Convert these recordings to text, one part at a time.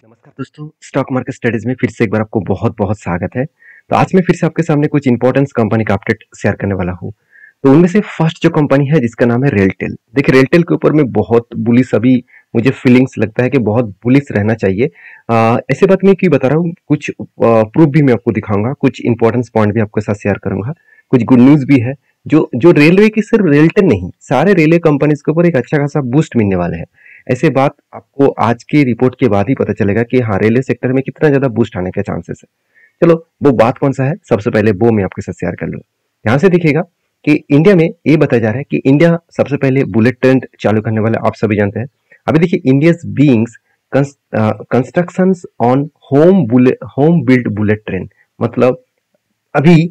नमस्कार दोस्तों, stock market studies में फिर से एक बार आपको बहुत बहुत स्वागत है। तो आज मैं फिर से आपके सामने कुछ इंपॉर्टेंट कंपनी का अपडेट शेयर करने वाला हूँ। तो उनमें से फर्स्ट जो कंपनी है जिसका नाम है रेलटेल। देखिए रेलटेल के ऊपर में बहुत बुलिश अभी मुझे फीलिंग्स लगता है कि बहुत बुलिश रहना चाहिए। ऐसे बात मैं क्यों बता रहा हूँ, कुछ प्रूफ भी मैं आपको दिखाऊंगा, कुछ इंपॉर्टेंट पॉइंट भी आपके साथ शेयर करूंगा, कुछ गुड न्यूज भी है। जो जो रेलवे की सिर्फ रेलटेल नहीं, सारे रेलवे कंपनीज के ऊपर एक अच्छा खासा बूस्ट मिलने वाले हैं। ऐसे बात आपको आज की रिपोर्ट के बाद ही पता चलेगा कि हाँ रेलवे सेक्टर में कितना ज्यादा बूस्ट आने के चांसेस है। चलो वो बात कौन सा है, सबसे पहले वो मैं आपके साथ शेयर कर लूँ। यहाँ से दिखेगा कि इंडिया में ये बताया जा रहा है कि इंडिया सबसे पहले बुलेट ट्रेन चालू करने वाला, आप सभी जानते हैं। अभी देखिए India's beings constructions on home build bullet train, मतलब अभी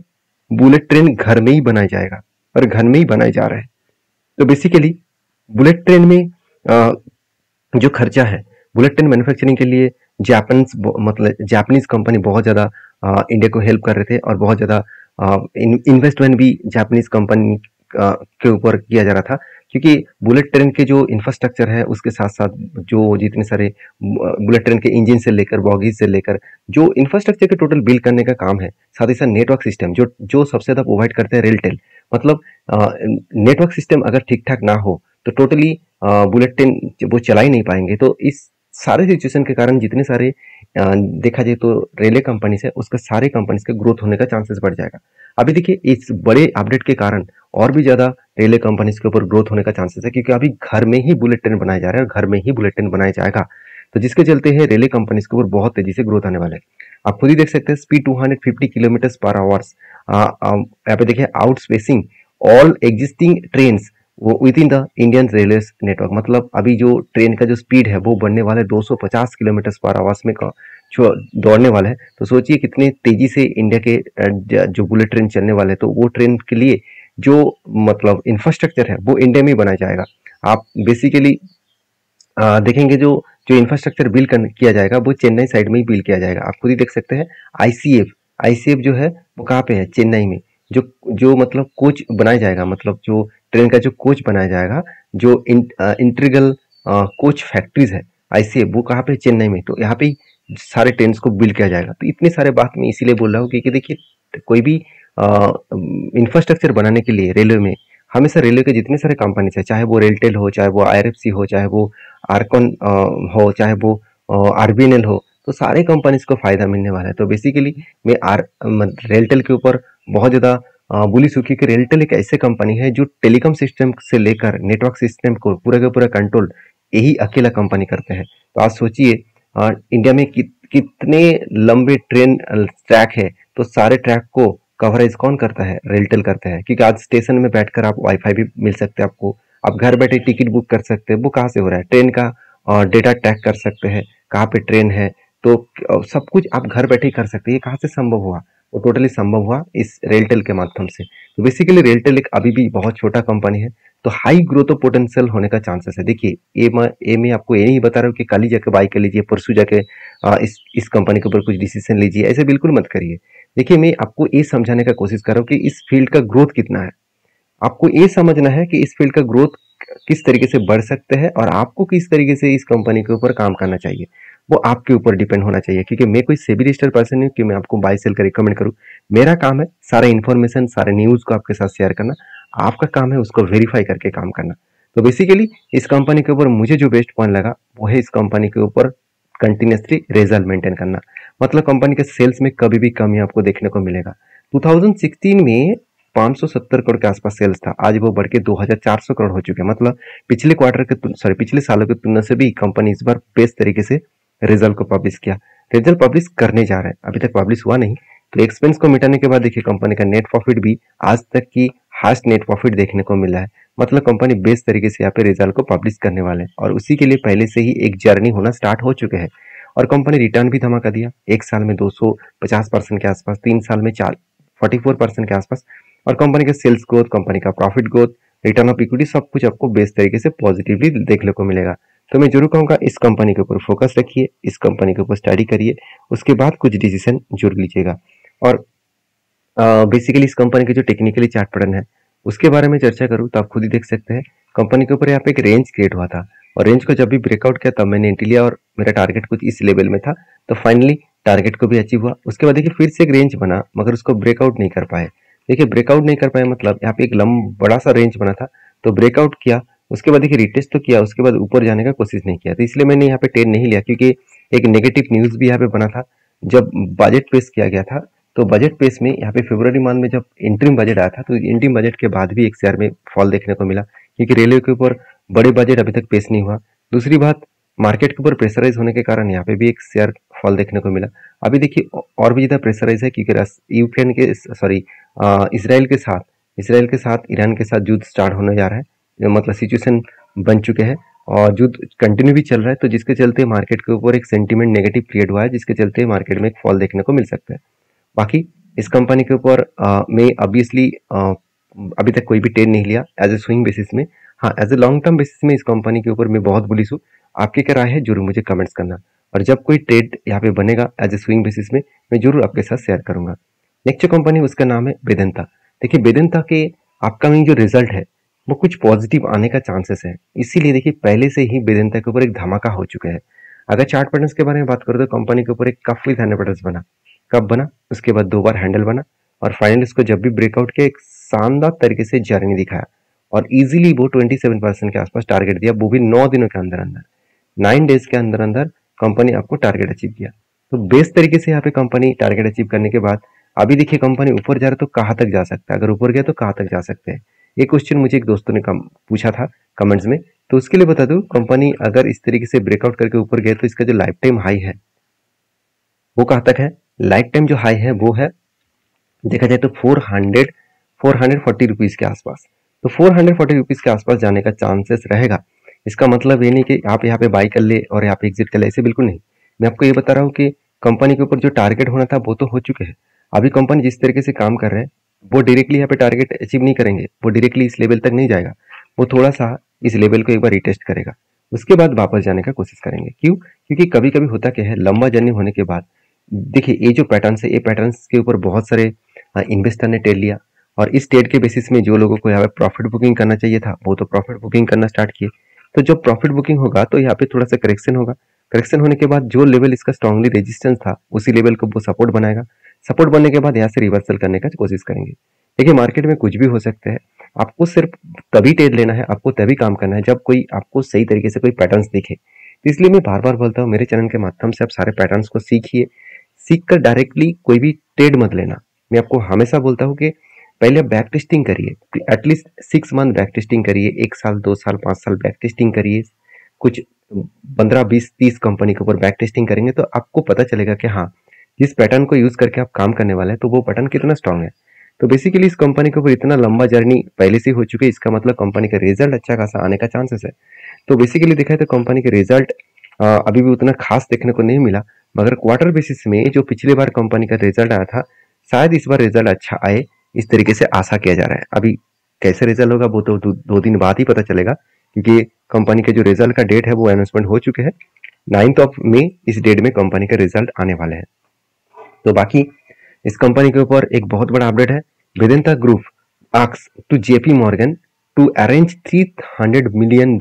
बुलेट ट्रेन घर में ही बनाया जाएगा और घर में ही बनाए जा रहा है। तो बेसिकली बुलेट ट्रेन में जो खर्चा है बुलेट ट्रेन मैन्युफैक्चरिंग के लिए मतलब जापानीज कंपनी बहुत ज़्यादा इंडिया को हेल्प कर रहे थे और बहुत ज़्यादा इन्वेस्टमेंट भी जापानीज कंपनी के ऊपर किया जा रहा था, क्योंकि बुलेट ट्रेन के जो इंफ्रास्ट्रक्चर है उसके साथ साथ जो जितने सारे बुलेट ट्रेन के इंजन से लेकर बॉगीज से लेकर जो इंफ्रास्ट्रक्चर के टोटल बिल्ड करने का काम है, साथ ही साथ नेटवर्क सिस्टम जो जो सबसे ज़्यादा प्रोवाइड करते हैं रेलटेल। मतलब नेटवर्क सिस्टम अगर ठीक ठाक ना हो तो टोटली बुलेट ट्रेन वो चला ही नहीं पाएंगे। तो इस सारे सिचुएशन के कारण जितने सारे देखा जाए तो रेलवे कंपनीज है उसका सारे कंपनीज का ग्रोथ होने का चांसेस बढ़ जाएगा। अभी देखिए इस बड़े अपडेट के कारण और भी ज्यादा रेलवे कंपनीज के ऊपर ग्रोथ होने का चांसेस है, क्योंकि अभी घर में ही बुलेट ट्रेन बनाया जा रहा है और घर में ही बुलेट ट्रेन बनाया जाएगा। तो जिसके चलते है रेलवे कंपनीज के ऊपर बहुत तेजी से ग्रोथ आने वाला है। आप खुद ही देख सकते हैं स्पीड 250 किलोमीटर पर आवर्स। यहाँ पे देखिए out spacing all existing train वो within the Indian railway network. मतलब अभी जो ट्रेन का जो स्पीड है वो बढ़ने वाला है 250 किलोमीटर पर आवर्स में जो दौड़ने वाला है। तो सोचिए कितनी तेजी से इंडिया के जो बुलेट ट्रेन चलने वाले हैं। तो वो ट्रेन के लिए जो मतलब इंफ्रास्ट्रक्चर है वो इंडिया में ही बनाया जाएगा। आप बेसिकली देखेंगे जो जो इंफ्रास्ट्रक्चर बिल्ड किया जाएगा वो चेन्नई साइड में ही बिल्ड किया जाएगा। आप खुद ही देख सकते हैं आईसीएफ आईसीएफ जो है वो कहाँ पे है, चेन्नई में। जो जो मतलब कोच बनाया जाएगा, मतलब जो ट्रेन का जो कोच बनाया जाएगा, जो इंटीग्रल कोच फैक्ट्रीज है आईसीएफ वो कहाँ पे, चेन्नई में। तो यहाँ पे ही सारे ट्रेन को बिल्ड किया जाएगा। तो इतने सारे बात मैं इसीलिए बोल रहा हूँ क्योंकि देखिए कोई भी इंफ्रास्ट्रक्चर बनाने के लिए रेलवे में हमेशा रेलवे के जितने सारे कंपनीज है, चाहे वो रेलटेल हो, चाहे वो आईआरएफसी हो, चाहे वो आरकॉन हो, चाहे वो आरबीएनएल हो, तो सारे कंपनीज को फायदा मिलने वाला है। तो बेसिकली मैं रेलटेल के ऊपर बहुत ज़्यादा बुलिश हूँ, क्योंकि रेलटेल एक ऐसे कंपनी है जो टेलीकॉम सिस्टम से लेकर नेटवर्क सिस्टम को पूरा का पूरा कंट्रोल यही अकेला कंपनी करते हैं। तो आज सोचिए इंडिया में कितने लंबे ट्रेन ट्रैक है, तो सारे ट्रैक को कवरेज कौन करता है, रेलटेल करता है। क्योंकि आज स्टेशन में बैठकर आप वाईफाई भी मिल सकते हैं आपको, आप घर बैठे टिकट बुक कर सकते हैं। वो कहाँ से हो रहा है, ट्रेन का डेटा ट्रैक कर सकते हैं कहाँ पे ट्रेन है। तो सब कुछ आप घर बैठे ही कर सकते हैं। ये कहाँ से संभव हुआ, वो टोटली संभव हुआ इस रेलटेल के माध्यम से। तो बेसिकली रेलटेल एक अभी भी बहुत छोटा कंपनी है, तो हाई ग्रोथ और पोटेंशियल होने का चांसेस है। देखिए ये मैं आपको ये नहीं बता रहा हूँ कि कल ही जाके बाई कर लीजिए, परसों जाके इस कंपनी के ऊपर कुछ डिसीजन लीजिए, ऐसे बिल्कुल मत करिए। देखिए मैं आपको ये समझाने का कोशिश कर रहा हूँ कि इस फील्ड का ग्रोथ कितना है। आपको ये समझना है कि इस फील्ड का ग्रोथ किस तरीके से बढ़ सकते हैं और आपको किस तरीके से इस कंपनी के ऊपर काम करना चाहिए, वो आपके ऊपर डिपेंड होना चाहिए। क्योंकि मैं कोई सेबी रजिस्टर्ड पर्सन नहीं कि मैं आपको बाय सेल का रिकमेंड करूं। मेरा काम है सारे इन्फॉर्मेशन सारे न्यूज को आपके साथ शेयर करना, आपका काम है उसको वेरीफाई करके काम करना। तो बेसिकली इस कंपनी के ऊपर मुझे जो बेस्ट पॉइंट लगा वो है इस कंपनी के ऊपर कंटिन्यूसली रिजल्ट मेंटेन करना। मतलब कंपनी के सेल्स में कभी भी कमी आपको देखने को मिलेगा। 2016 में 570 करोड़ के आसपास सेल्स था, आज वो बढ़ के 2400 करोड़ हो चुके हैं। मतलब पिछले क्वार्टर के पिछले सालों की तुलना से भी कंपनी इस बार बेस्ट तरीके से रिजल्ट को पब्लिश किया। रिजल्ट पब्लिश करने जा रहे हैं, अभी तक पब्लिश हुआ नहीं। तो एक्सपेंस को मिटाने के बाद देखिए कंपनी का नेट प्रॉफिट भी आज तक की हाईएस्ट नेट प्रॉफिट देखने को मिला है। मतलब कंपनी बेस्ट तरीके से यहाँ पे रिजल्ट को पब्लिश करने वाले हैं और उसी के लिए पहले से ही एक जर्नी होना स्टार्ट हो चुके हैं। और कंपनी रिटर्न भी धमाका दिया, एक साल में 250% के आसपास, 3 साल में 44% के आसपास। और कंपनी का सेल्स ग्रोथ, कंपनी का profit growth, return of equity सब कुछ आपको बेस्ट तरीके से पॉजिटिवली देखने को मिलेगा। तो मैं जरूर कहूँगा इस कंपनी के ऊपर फोकस रखिए, इस कंपनी के ऊपर स्टडी करिए, उसके बाद कुछ डिसीजन जरूर लीजिएगा। और बेसिकली इस कंपनी के जो टेक्निकली चार्ट पैटर्न है उसके बारे में चर्चा करूँ तो आप खुद ही देख सकते हैं। कंपनी के ऊपर यहाँ पे एक रेंज क्रिएट हुआ था, और रेंज को जब भी ब्रेकआउट किया तब मैंने एंट्री लिया और मेरा टारगेट कुछ इस लेवल में था, तो फाइनली टारगेट को भी अचीव हुआ। उसके बाद देखिए फिर से एक रेंज बना मगर उसको ब्रेकआउट नहीं कर पाए। देखिए ब्रेकआउट नहीं कर पाए मतलब यहाँ पे एक बड़ा सा रेंज बना था, तो ब्रेकआउट किया, उसके बाद देखिए रिटेस्ट तो किया, उसके बाद ऊपर जाने का कोशिश नहीं किया, तो इसलिए मैंने यहाँ पे ट्रेड नहीं लिया, क्योंकि एक नेगेटिव न्यूज भी यहाँ पे बना था। जब बजट पेश किया गया था, तो बजट पेश में यहाँ पे फरवरी मंथ में जब इंटरिम बजट आया था, तो इंटरिम बजट के बाद भी एक शेयर में फॉल देखने को मिला, क्योंकि रेलवे के ऊपर बड़े बजट अभी तक पेश नहीं हुआ। दूसरी बात, मार्केट के ऊपर प्रेशराइज होने के कारण यहाँ पे भी एक शेयर फॉल देखने को मिला। अभी देखिए और भी ज्यादा प्रेशराइज है, क्योंकि यूक्रेन के सॉरी इसराइल के साथ ईरान के साथ युद्ध स्टार्ट होने जा रहा है, मतलब सिचुएशन बन चुके हैं और युद्ध कंटिन्यू भी चल रहा है, तो जिसके चलते मार्केट के ऊपर एक सेंटीमेंट नेगेटिव क्रिएट हुआ है, जिसके चलते मार्केट में एक फॉल देखने को मिल सकता है। बाकी इस कंपनी के ऊपर मैं ऑब्वियसली अभी तक कोई भी ट्रेड नहीं लिया एज ए स्विंग बेसिस में। हाँ, as a long term basis में इस कंपनी के ऊपर मैं बहुत बुलिश हूँ। आपकी क्या राय है जरूर मुझे कमेंट्स करना, और जब कोई ट्रेड यहाँ पे बनेगा एज ए स्विंग बेसिस में, मैं जरूर आपके साथ शेयर करूंगा। नेक्स्ट जो कंपनी उसका नाम है वेदांता। देखिए वेदांता के अपकमिंग जो रिजल्ट है वो कुछ पॉजिटिव आने का चांसेस है, इसीलिए देखिए पहले से ही वेदांता के ऊपर एक धमाका हो चुका है। अगर चार्ट पैटर्न्स के बारे में बात करें तो कंपनी के ऊपर एक कप विद हैंडल पैटर्न्स बना, कप बना, उसके बाद 2 बार हैंडल बना, और फाइनली इसको जब भी ब्रेकआउट किया एक शानदार तरीके से जर्नी दिखाया, और इजीली वो 27% के आसपास टारगेट दिया, वो भी 9 दिनों के अंदर अंदर, 9 डेज के अंदर अंदर कंपनी आपको टारगेट अचीव किया। तो बेस्ट तरीके से यहाँ पे कंपनी टारगेट अचीव करने के बाद अभी देखिए कंपनी ऊपर जा रहा है, तो कहाँ तक जा सकता है, अगर ऊपर गया तो कहाँ तक जा सकते हैं। ये क्वेश्चन मुझे एक दोस्तों ने पूछा था कमेंट्स में, तो उसके लिए बता दूं, कंपनी अगर इस तरीके से ब्रेकआउट करके ऊपर गया तो इसका जो लाइफ टाइम हाई है वो कहाँ तक है। लाइफ टाइम जो हाई है वो है, देखा जाए तो 440 रुपीज के आसपास, तो 440 रुपीज के आसपास जाने का चांसेस रहेगा। इसका मतलब ये नहीं कि आप यहाँ पे बाई कर ले और यहाँ पे एग्जिट कर ले, ऐसे बिल्कुल नहीं। मैं आपको ये बता रहा हूँ कि कंपनी के ऊपर जो टारगेट होना था वो तो हो चुके हैं। अभी कंपनी जिस तरीके से काम कर रहे हैं वो डायरेक्टली यहाँ पे टारगेट अचीव नहीं करेंगे, वो डायरेक्टली इस लेवल तक नहीं जाएगा, वो थोड़ा सा इस लेवल को एक बार रिटेस्ट करेगा, उसके बाद वापस जाने का कोशिश करेंगे। क्यों? क्योंकि कभी कभी होता क्या है, लंबा जर्नी होने के बाद देखिए ये जो पैटर्न है, ये पैटर्न के ऊपर बहुत सारे इन्वेस्टर ने ट्रेड लिया, और इस ट्रेड के बेसिस में जो लोगों को यहाँ पे प्रॉफिट बुकिंग करना चाहिए था वो तो प्रॉफिट बुकिंग करना स्टार्ट किए। तो जब प्रॉफिट बुकिंग होगा तो यहाँ पे थोड़ा सा करेक्शन होगा, करेक्शन होने के बाद जो लेवल इसका स्ट्रांगली रेजिस्टेंस था उसी लेवल को वो सपोर्ट बनाएगा, सपोर्ट बनने के बाद यहाँ से रिवर्सल करने का कोशिश करेंगे। देखिए मार्केट में कुछ भी हो सकता है, आपको सिर्फ तभी ट्रेड लेना है, आपको तभी काम करना है जब कोई आपको सही तरीके से कोई पैटर्न्स दिखे। तो इसलिए मैं बार बार बोलता हूँ, मेरे चैनल के माध्यम से आप सारे पैटर्न्स को सीखिए, सीख कर डायरेक्टली कोई भी ट्रेड मत लेना। मैं आपको हमेशा बोलता हूँ कि पहले बैक टेस्टिंग करिए, एटलीस्ट 6 मंथ बैक टेस्टिंग करिए, 1 साल 2 साल 5 साल बैक टेस्टिंग करिए। कुछ 15 20 30 कंपनी के ऊपर बैक टेस्टिंग करेंगे तो आपको पता चलेगा कि हाँ, जिस पैटर्न को यूज करके आप काम करने वाले हैं तो वो पैटर्न कितना स्ट्रांग है। तो बेसिकली इस कंपनी के ऊपर इतना लंबा जर्नी पहले से हो चुकी है, इसका मतलब कंपनी का रिजल्ट अच्छा खासा आने का चांसेस है। तो बेसिकली देखा है तो कंपनी के रिजल्ट अभी भी उतना खास देखने को नहीं मिला, मगर क्वार्टर बेसिस में जो पिछले बार कंपनी का रिजल्ट आया था, शायद इस बार रिजल्ट अच्छा आए, इस तरीके से आशा किया जा रहा है। अभी कैसे रिजल्ट होगा वो तो 2 दिन बाद ही पता चलेगा, क्योंकि कंपनी के जो रिजल्ट का डेट है वो अनाउंसमेंट हो चुके हैं। 9 मई इस डेट में कंपनी का रिजल्ट आने वाले हैं। तो बाकी इस कंपनी के ऊपर एक बहुत बड़ा अपडेट है, Vedanta group asks to JP Morgan to arrange $300 million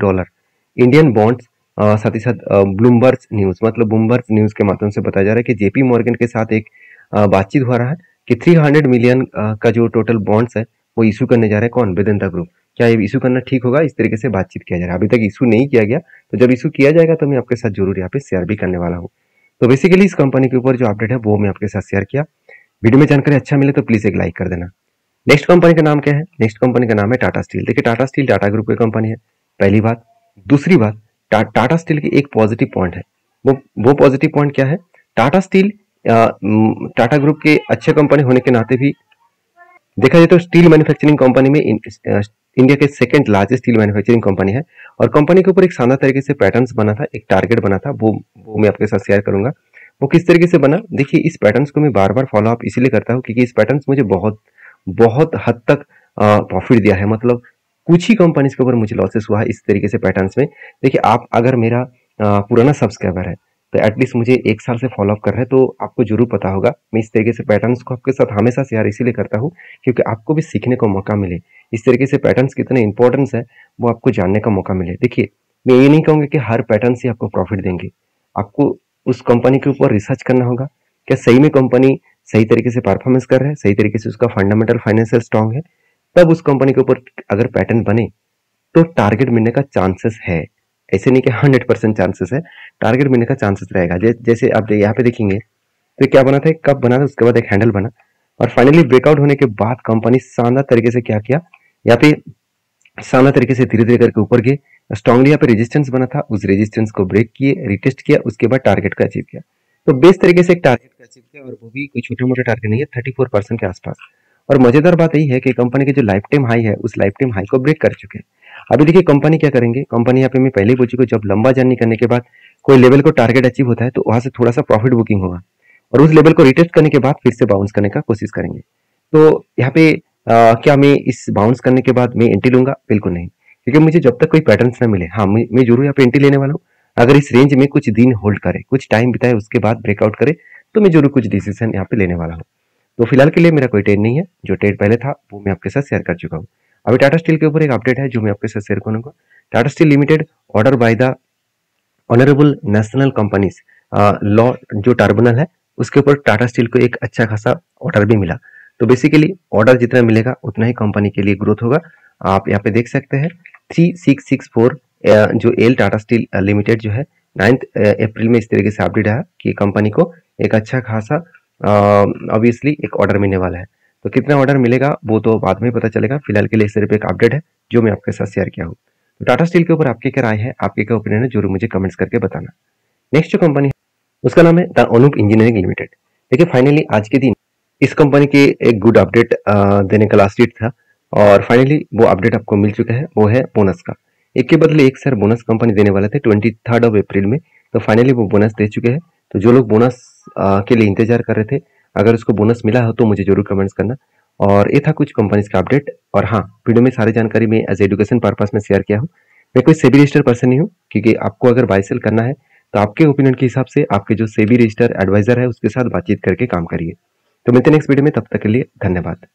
Indian bonds. साथ ही साथ ब्लूमबर्ग न्यूज, मतलब ब्लूमबर्ग न्यूज के माध्यम से बताया जा रहा है कि जेपी मॉर्गन के साथ एक बातचीत हो रहा है कि 300 मिलियन का जो टोटल बॉन्ड्स है वो इशू करने जा रहा है। कौन? वेदांता ग्रुप। क्या ये इशू करना ठीक होगा? इस तरीके से बातचीत किया जा रहा है। अभी तक इशू नहीं किया गया, तो जब इशू किया जाएगा तो मैं आपके साथ जरूर यहाँ पे शेयर भी करने वाला हूँ। तो बेसिकली इस कंपनी के ऊपर जो अपडेट है वो मैं आपके साथ शेयर किया। वीडियो में जानकारी अच्छा मिले तो प्लीज एक लाइक कर देना। नेक्स्ट कंपनी का नाम क्या है? नेक्स्ट कंपनी का नाम है टाटा स्टील। देखिए टाटा स्टील टाटा ग्रुप की कंपनी है, पहली बात। दूसरी बात, टाटा स्टील की एक पॉजिटिव पॉइंट है, वो पॉजिटिव पॉइंट क्या है? टाटा स्टील टाटा ग्रुप के अच्छे कंपनी होने के नाते भी देखा जाए तो स्टील मैन्युफैक्चरिंग कंपनी में इंडिया के second largest steel manufacturing company है, और कंपनी के ऊपर एक शानदार तरीके से पैटर्न्स बना था, एक टारगेट बना था, वो मैं आपके साथ शेयर करूंगा। वो किस तरीके से बना? देखिए इस पैटर्न्स को मैं बार बार फॉलो अप इसलिए करता हूँ क्योंकि इस पैटर्न्स मुझे बहुत बहुत हद तक प्रॉफिट दिया है, मतलब कुछ ही कंपनीज के ऊपर मुझे लॉसेस हुआ है इस तरीके से पैटर्न्स में। देखिए आप अगर मेरा पुराना सब्सक्राइबर है तो एटलीस्ट मुझे 1 साल से फॉलो अप कर रहे हैं, तो आपको जरूर पता होगा मैं इस तरीके से पैटर्न्स को आपके साथ हमेशा शेयर इसीलिए करता हूँ क्योंकि आपको भी सीखने का मौका मिले, इस तरीके से पैटर्न्स कितने इंपॉर्टेंस है वो आपको जानने का मौका मिले। देखिए मैं ये नहीं कहूँगा कि हर पैटर्न से आपको प्रॉफिट देंगे। आपको उस कंपनी के ऊपर रिसर्च करना होगा, क्या सही में कंपनी सही तरीके से परफॉर्मेंस कर रहा है, सही तरीके से उसका फंडामेंटल फाइनेंशियल स्ट्रांग है, तब उस कंपनी के ऊपर अगर पैटर्न बने तो टारगेट मिलने का चांसेस है। ऐसे नहीं कि 100% चांसेस है, टारगेट मिलने का चांसेस रहेगा। जैसे आप यहाँ पे देखेंगे तो क्या बना था, एक कप बना था, उसके बाद एक हैंडल बना, और फाइनली ब्रेकआउट होने के बाद कंपनी शानदार तरीके से क्या किया, यहाँ पे शानदार तरीके से धीरे धीरे करके ऊपर गए, स्ट्रांगली यहाँ पे रेजिस्टेंस बना था, उस रेजिस्टेंस को ब्रेक किए, रिटेस्ट किया, उसके बाद टारगेट का अचीव किया। तो बेस्ट तरीके से एक टारगेट का अचीव किया, और वो भी कोई छोटे मोटे टारगेट नहीं है, 34% के आसपास। और मजेदार बात यही है कि कंपनी के जो लाइफ टाइम हाई है उस लाइफ टाइम हाई को ब्रेक कर चुके हैं। अभी देखिए कंपनी क्या करेंगे, कंपनी यहाँ पे मैं पहले ही बोल चुका, जब लंबा जर्नी करने के बाद कोई लेवल को टारगेट अचीव होता है तो वहां से थोड़ा सा प्रॉफिट बुकिंग होगा, और उस लेवल को रिटेस्ट करने के बाद फिर से बाउंस करने का कोशिश करेंगे। तो यहाँ पे क्या मैं इस बाउंस करने के बाद मैं एंट्री लूंगा? बिल्कुल नहीं, क्योंकि मुझे जब तक कोई पैटर्न्स ना मिले, हाँ मैं जरूर यहाँ पे एंट्री लेने वाला हूँ। अगर इस रेंज में कुछ दिन होल्ड करे, कुछ टाइम बिताए, उसके बाद ब्रेकआउट करे, तो मैं जरूर कुछ डिसीजन यहाँ पे लेने वाला हूँ। तो फिलहाल के लिए मेरा कोई ट्रेड नहीं है, जो ट्रेड पहले था वो मैं आपके साथ शेयर कर चुका हूँ। अभी टाटा स्टील के ऊपर एक अपडेट है जो मैं आपके साथ शेयर करूंगा। Tata steel limited order by the honourable national companies law जो ट्रिब्यूनल है, उसके ऊपर टाटा स्टील को एक अच्छा खासा ऑर्डर भी मिला। तो बेसिकली ऑर्डर जितना मिलेगा उतना ही कंपनी के लिए ग्रोथ होगा। आप यहाँ पे देख सकते हैं 3664 जो एल टाटा स्टील लिमिटेड जो है 9 अप्रैल में इस तरीके से अपडेट आया कि कंपनी को एक अच्छा खासा ऑब्वियसली एक ऑर्डर मिलने वाला है। तो कितना ऑर्डर मिलेगा वो तो बाद में पता चलेगा, फिलहाल के लिए सिर्फ एक अपडेट है जो मैं आपके साथ शेयर किया हूँ। तो टाटा स्टील के ऊपर आपकी क्या राय है, आपके क्या ओपिनियन है, जरूर मुझे कमेंट्स करके बताना। नेक्स्ट जो कंपनी है उसका नाम है द अनूप इंजीनियरिंग लिमिटेड। देखिए फाइनली आज के दिन इस कंपनी के एक गुड अपडेट देने का लास्ट डेट था, और फाइनली वो अपडेट आपको मिल चुका है, वो है बोनस का। एक के बदले एक सर बोनस कंपनी देने वाले थे 23 अप्रैल में, तो फाइनली वो बोनस दे चुके हैं। तो जो लोग बोनस के लिए इंतजार कर रहे थे, अगर उसको बोनस मिला हो तो मुझे जरूर कमेंट्स करना। और ये था कुछ कंपनीज का अपडेट। और हाँ, वीडियो में सारी जानकारी मैं एज एजुकेशन पर्पस में शेयर किया हूँ। मैं कोई सेबी रजिस्टर्ड पर्सन नहीं हूँ, क्योंकि आपको अगर बाय सेल करना है तो आपके ओपिनियन के हिसाब से आपके जो सेबी रजिस्टर्ड एडवाइजर है उसके साथ बातचीत करके काम करिए। तो मिलते हैं नेक्स्ट वीडियो में, तब तक के लिए धन्यवाद।